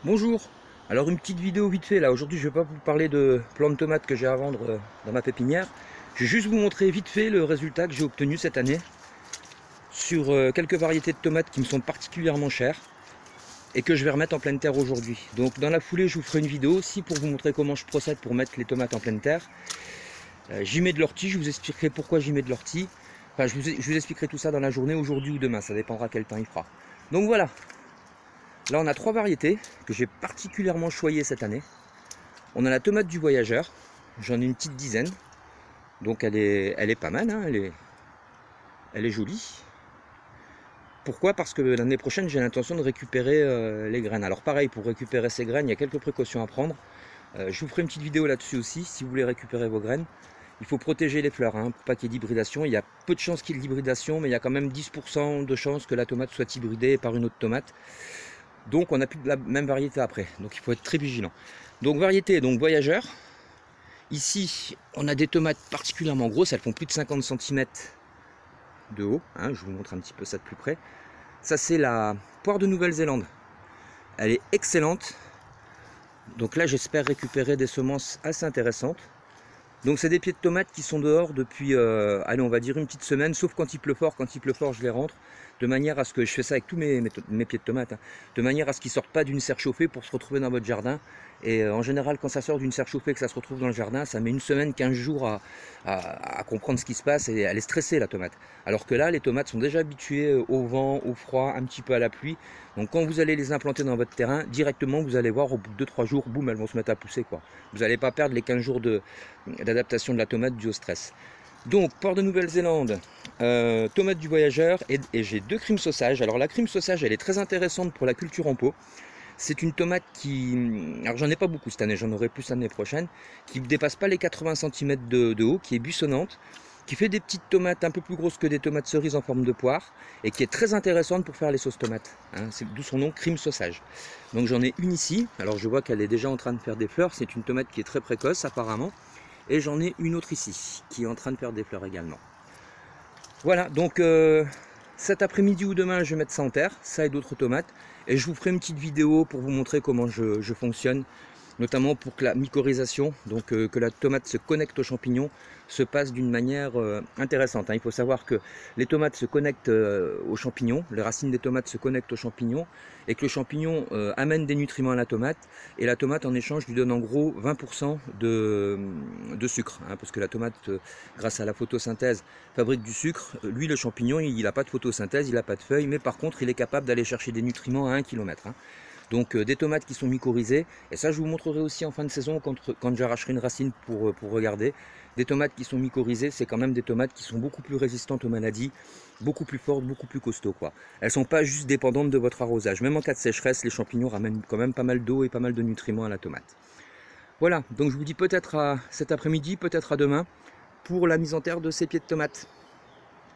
Bonjour, alors une petite vidéo vite fait là, aujourd'hui je ne vais pas vous parler de plants de tomates que j'ai à vendre dans ma pépinière. Je vais juste vous montrer vite fait le résultat que j'ai obtenu cette année sur quelques variétés de tomates qui me sont particulièrement chères et que je vais remettre en pleine terre aujourd'hui. Donc dans la foulée je vous ferai une vidéo aussi pour vous montrer comment je procède pour mettre les tomates en pleine terre. J'y mets de l'ortie, je vous expliquerai pourquoi j'y mets de l'ortie. Enfin je vous expliquerai tout ça dans la journée, aujourd'hui ou demain, ça dépendra quel temps il fera. Donc voilà. Là on a trois variétés que j'ai particulièrement choyées cette année. On a la tomate du voyageur, j'en ai une petite dizaine, donc elle est pas mal, hein, elle est jolie. Pourquoi? Parce que l'année prochaine j'ai l'intention de récupérer les graines. Alors pareil, pour récupérer ces graines, il y a quelques précautions à prendre. Je vous ferai une petite vidéo là-dessus aussi, si vous voulez récupérer vos graines. Il faut protéger les fleurs, hein, pour pas qu'il y ait d'hybridation. Il y a peu de chances qu'il y ait d'hybridation, mais il y a quand même 10% de chances que la tomate soit hybridée par une autre tomate. Donc on n'a plus de la même variété après, donc il faut être très vigilant. Donc variété, donc voyageur. Ici on a des tomates particulièrement grosses, elles font plus de 50 cm de haut, hein, je vous montre un petit peu ça de plus près. Ça c'est la poire de Nouvelle-Zélande, elle est excellente. Donc là j'espère récupérer des semences assez intéressantes. Donc c'est des pieds de tomates qui sont dehors depuis, allez on va dire une petite semaine, sauf quand il pleut fort. Quand il pleut fort je les rentre, de manière à ce que, je fais ça avec tous mes pieds de tomates, hein, de manière à ce qu'ils ne sortent pas d'une serre chauffée pour se retrouver dans votre jardin. Et en général quand ça sort d'une serre chauffée et que ça se retrouve dans le jardin, ça met une semaine, 15 jours à comprendre ce qui se passe, et elle est stressée la tomate. Alors que là les tomates sont déjà habituées au vent, au froid, un petit peu à la pluie. Donc quand vous allez les implanter dans votre terrain, directement vous allez voir au bout de 2-3 jours, boum, elles vont se mettre à pousser, quoi. Vous n'allez pas perdre les 15 jours d'adaptation de la tomate due au stress. Donc, poire de Nouvelle-Zélande, tomate du voyageur, et j'ai deux crimes sausages. Alors la crime sausage, elle est très intéressante pour la culture en pot. C'est une tomate qui, alors j'en ai pas beaucoup cette année, j'en aurai plus l'année prochaine, qui ne dépasse pas les 80 cm de haut, qui est buissonnante, qui fait des petites tomates un peu plus grosses que des tomates cerises en forme de poire, et qui est très intéressante pour faire les sauces tomates, hein, c'est d'où son nom crime sausage. Donc j'en ai une ici, alors je vois qu'elle est déjà en train de faire des fleurs, c'est une tomate qui est très précoce apparemment, et j'en ai une autre ici, qui est en train de faire des fleurs également. Voilà, donc cet après-midi ou demain, je vais mettre ça en terre, ça et d'autres tomates. Et je vous ferai une petite vidéo pour vous montrer comment je fonctionne, notamment pour que la mycorhisation, donc que la tomate se connecte aux champignons, se passe d'une manière intéressante, hein. Il faut savoir que les tomates se connectent aux champignons, les racines des tomates se connectent aux champignons, et que le champignon amène des nutriments à la tomate, et la tomate en échange lui donne en gros 20% de sucre, hein, parce que la tomate, grâce à la photosynthèse, fabrique du sucre. Lui, le champignon, il n'a pas de photosynthèse, il n'a pas de feuilles, mais par contre, il est capable d'aller chercher des nutriments à 1 km. Hein. Donc des tomates qui sont mycorhizées, et ça je vous montrerai aussi en fin de saison quand j'arracherai une racine pour regarder. Des tomates qui sont mycorhizées, c'est quand même des tomates qui sont beaucoup plus résistantes aux maladies, beaucoup plus fortes, beaucoup plus costauds, quoi. Elles ne sont pas juste dépendantes de votre arrosage. Même en cas de sécheresse, les champignons ramènent quand même pas mal d'eau et pas mal de nutriments à la tomate. Voilà, donc je vous dis peut-être à cet après-midi, peut-être à demain, pour la mise en terre de ces pieds de tomates.